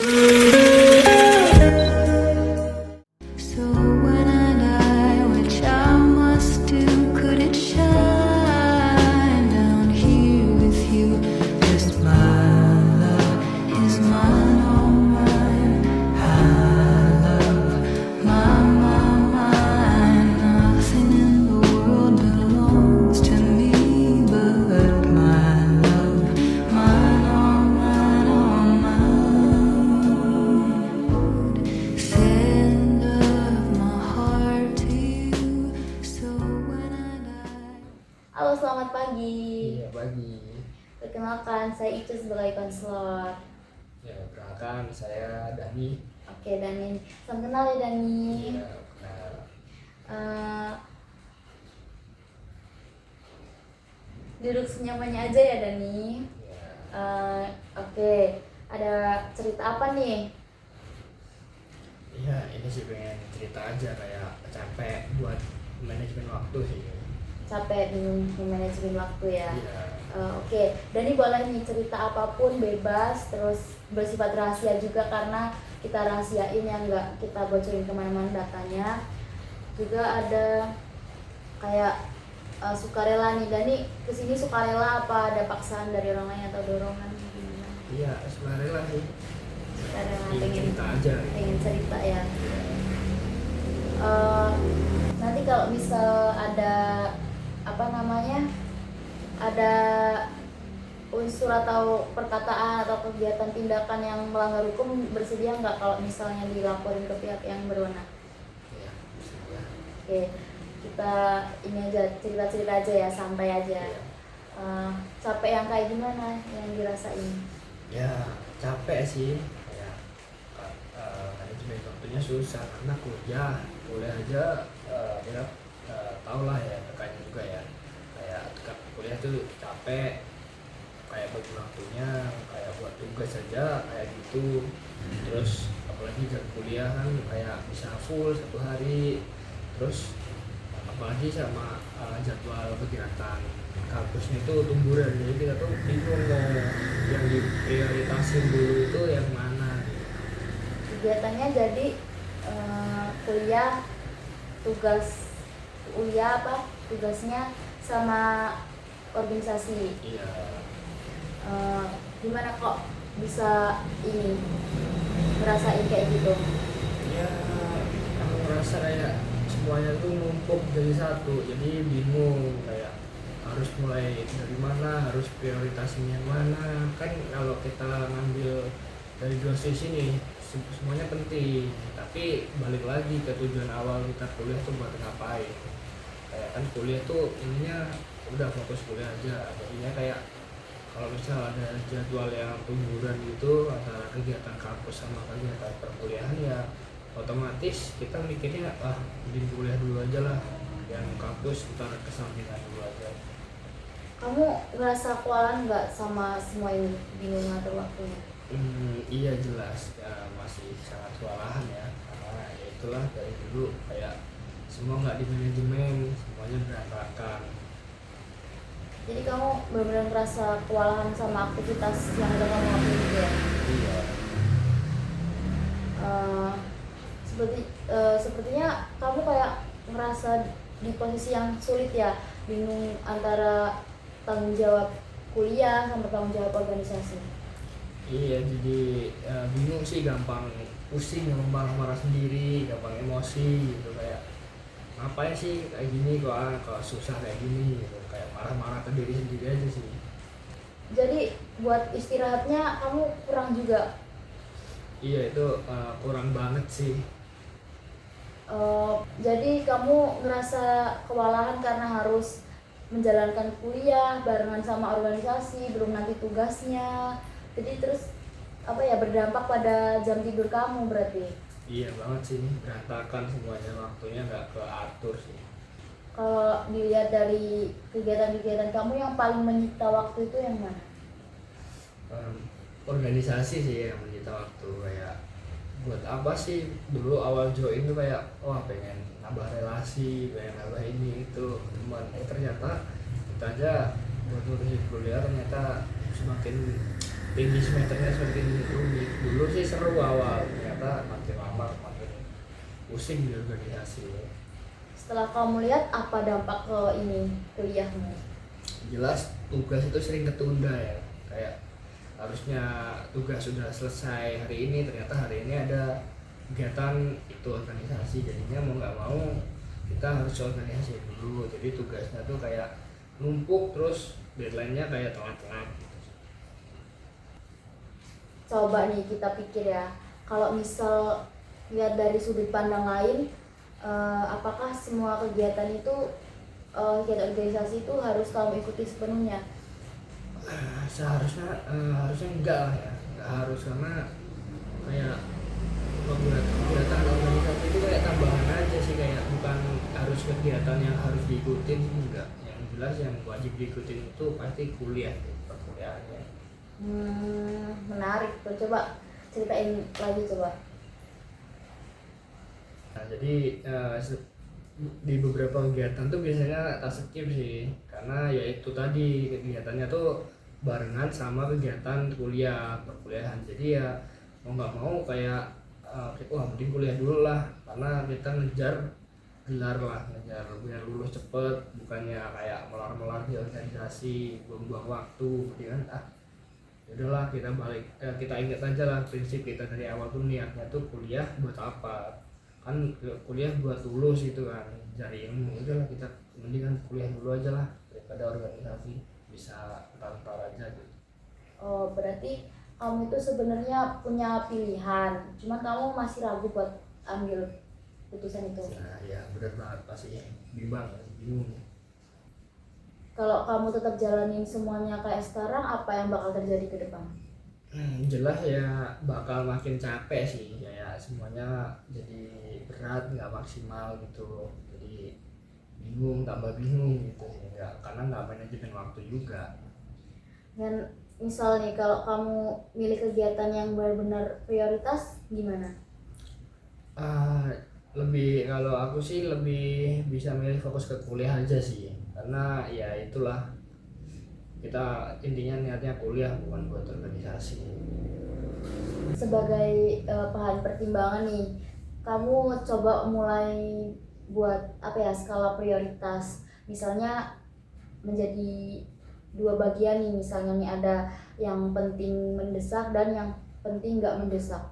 So when I die, which I must do, could it shine down here with you? Just my love is mine, all mine. I love mine. Nothing in the world belongs to me but my love, mine, all mine, all mine. Send of my heart to you, so when I die. Halo, selamat pagi. Iya, pagi. Perkenalkan, saya Ica sebagai konselor. Ya, perkenalkan saya Dani. Oke, Dani. Salam kenal ya, Dani. Iya, kenal. Eh, Duduk senyamannya aja ya, Dani. Ya, Oke, ada cerita apa nih? iya, ini sih pengen cerita aja kayak capek buat manajemen waktu sih. Capek bingung manajemen waktu ya. Iya. Oke, Dani boleh nih cerita apapun, bebas, terus bersifat rahasia juga karena kita rahasiain yang nggak kita bocorin kemana-mana datanya. Juga ada kayak sukarela nih, Dani kesini sukarela apa ada paksaan dari orang lain atau dorongan gimana? Iya, sebenarnya lah sih. Sukarela Ingin pengen cerita aja. pengen cerita ya. Nanti kalau misal ada ada unsur atau perkataan atau kegiatan tindakan yang melanggar hukum, bersedia nggak kalau misalnya dilaporin ke pihak yang berwenang? Iya, ya. Oke, kita ini aja cerita-cerita aja ya, santai aja. Iya. Capek yang kayak gimana yang dirasain? Ya, capek sih. Kayak manajemen waktunya susah karena kuliah aja kita tau lah ya tekannya juga ya. Kayak kuliah tuh capek, kayak bagi waktunya kayak buat tugas saja kayak gitu. Terus apalagi jam kuliah kan kayak bisa full satu hari, terus apalagi sama jadwal kegiatan kampusnya itu tumburan, jadi kita tuh bingung mau yang diprioritasin dulu itu yang mana. Kegiatannya jadi kuliah, tugasnya sama organisasi. Iya. Gimana kok bisa ini ngerasain kayak gitu? Ya, aku ngerasa kayak semuanya tuh numpuk jadi satu, jadi bingung kayak harus mulai dari mana, harus prioritasin yang mana. Kan kalau kita ngambil dari dua sisi nih, semuanya penting, tapi balik lagi ke tujuan awal kita kuliah tuh buat ngapain. Kayak kan kuliah tuh ininya udah fokus kuliah aja, jadinya kayak kalau misal ada jadwal yang tumburan gitu antara kegiatan kampus sama kegiatan perkuliahan, ya otomatis kita mikirnya mending kuliah dulu aja lah, yang kampus ntar kesampingan dulu aja. Kamu ngerasa kewalahan nggak sama semua ini, bingung ngatur waktunya? Iya jelas ya, masih sangat kewalahan ya, karena ya itulah dari dulu kayak semua nggak di manajemen, semuanya berantakan. Jadi kamu benar-benar ngerasa kewalahan sama aktivitas yang udah kamu lakuin gitu ya? Iya. Sepertinya kamu kayak ngerasa di posisi yang sulit ya, bingung antara tanggung jawab kuliah sama tanggung jawab organisasi. Iya, jadi bingung sih, gampang pusing, gampang marah-marah sendiri, gampang emosi gitu, kayak ngapain sih kayak gini kok susah kayak gini gitu, kayak marah-marah ke diri sendiri aja sih. Jadi buat istirahatnya kamu kurang juga? Iya, itu kurang banget sih. Jadi kamu ngerasa kewalahan karena harus menjalankan kuliah barengan sama organisasi, belum nanti tugasnya. Jadi terus berdampak pada jam tidur kamu berarti? Iya banget sih, berantakan semuanya, waktunya nggak keatur sih. Kalau dilihat dari kegiatan-kegiatan kamu yang paling menyita waktu itu yang mana? Organisasi sih yang menyita waktu. Kayak buat apa sih dulu awal join tuh kayak pengen nambah relasi, pengen nambah ini itu teman, ternyata kita aja buat ngurusin kuliah ternyata semakin tinggi semeternya semakin rumit. Dulu sih seru awal, ternyata makin lama makin pusing di organisasi. Setelah kamu lihat apa dampak ke ini kuliahmu? Jelas tugas itu sering ketunda ya, kayak harusnya tugas sudah selesai hari ini, ternyata hari ini ada kegiatan itu organisasi, jadinya mau nggak mau kita harus organisasi dulu, jadi tugasnya tuh kayak numpuk, terus deadline-nya kayak telat-telat gitu. Coba nih kita pikir ya, kalau misal lihat dari sudut pandang lain, apakah semua kegiatan itu, kegiatan organisasi itu harus kamu ikuti sepenuhnya? Harusnya enggak lah ya, enggak harus, karena kayak kegiatan organisasi itu kayak tambahan aja sih, kayak bukan harus kegiatan yang harus diikutin sih, enggak. Yang jelas yang wajib diikutin itu pasti kuliah, perkuliahannya. Menarik tuh, coba ceritain lagi coba. Nah, jadi di beberapa kegiatan tuh biasanya tak skip sih, karena ya itu tadi kegiatannya tuh barengan sama kegiatan kuliah, perkuliahan. Jadi ya mau nggak mau kayak wah mending kuliah dulu lah, karena kita ngejar gelar lah, ngejar biar lulus cepet, bukannya kayak melar-melar di organisasi buang-buang waktu. Jadi kan yaudahlah kita balik, kita ingat aja lah prinsip kita dari awal tuh, niatnya tuh kuliah buat apa, kan kuliah buat lulus itu kan, cari ilmu. Udahlah kita mendingan kuliah dulu aja lah daripada organisasi, bisa ntar aja gitu. Oh, berarti kamu itu sebenarnya punya pilihan, cuma kamu masih ragu buat ambil putusan itu. Nah ya benar banget, pasti bingung. Kalau kamu tetap jalanin semuanya kayak sekarang, apa yang bakal terjadi ke depan? Jelas ya bakal makin capek sih, kayak semuanya jadi berat, nggak maksimal gitu, jadi tambah bingung gitu sih, nggak, karena nggak manajemen waktu juga. Dan misal nih kalau kamu milih kegiatan yang benar-benar prioritas, gimana? Kalau aku sih lebih bisa milih fokus ke kuliah aja sih, karena ya itulah, kita intinya niatnya kuliah bukan buat organisasi. Sebagai bahan pertimbangan nih, kamu coba mulai buat apa ya, skala prioritas. Misalnya menjadi 2 bagian nih, misalnya nih ada yang penting mendesak dan yang penting nggak mendesak.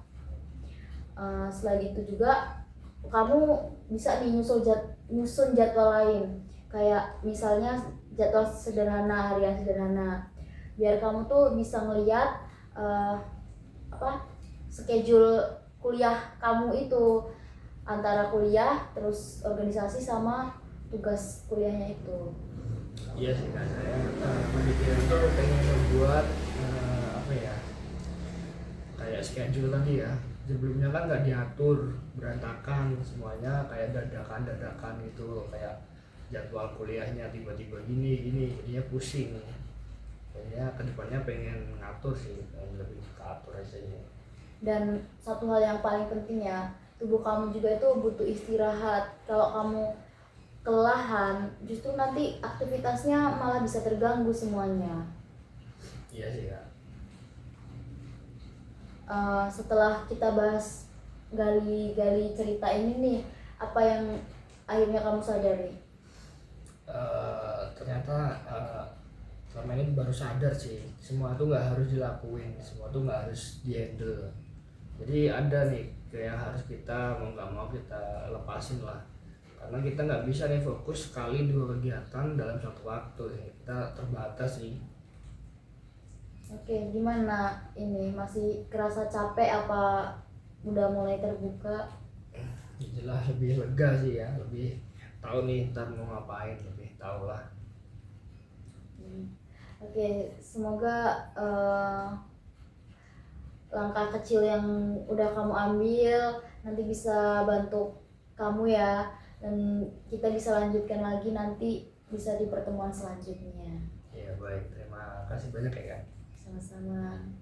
Selain itu juga kamu bisa nih nyusun jadwal lain, kayak misalnya jadwal sederhana, harian sederhana, biar kamu tuh bisa ngelihat schedule kuliah kamu itu, antara kuliah terus organisasi sama tugas kuliahnya itu. Iya sih kan, saya pemikiran tuh pengen membuat kayak schedule tadi ya, sebelumnya kan nggak diatur, berantakan semuanya, kayak dadakan gitu, kayak jadwal kuliahnya tiba-tiba gini jadinya pusing. Jadinya kedepannya pengen ngatur sih, pengen lebih keatur aja ya. Dan satu hal yang paling penting ya, tubuh kamu juga itu butuh istirahat. Kalau kamu kelelahan, justru nanti aktivitasnya malah bisa terganggu semuanya. Iya sih Kak. Setelah kita bahas gali cerita ini nih, apa yang akhirnya kamu sadari? Ternyata selama ini baru sadar sih, semua tuh nggak harus dilakuin, semua tuh nggak harus dihandle. Jadi ada nih kayak harus kita mau nggak mau kita lepasin lah, karena kita nggak bisa nih fokus sekali 2 kegiatan dalam satu waktu, kita terbatas sih. Oke, gimana ini? Masih kerasa capek apa udah mulai terbuka? Jelas lebih lega sih ya, lebih tahu nih ntar mau ngapain, lebih tahu lah. Oke, semoga langkah kecil yang udah kamu ambil nanti bisa bantu kamu ya, dan kita bisa lanjutkan lagi nanti, bisa di pertemuan selanjutnya. Ya baik, terima kasih banyak ya Kak. Sama-sama.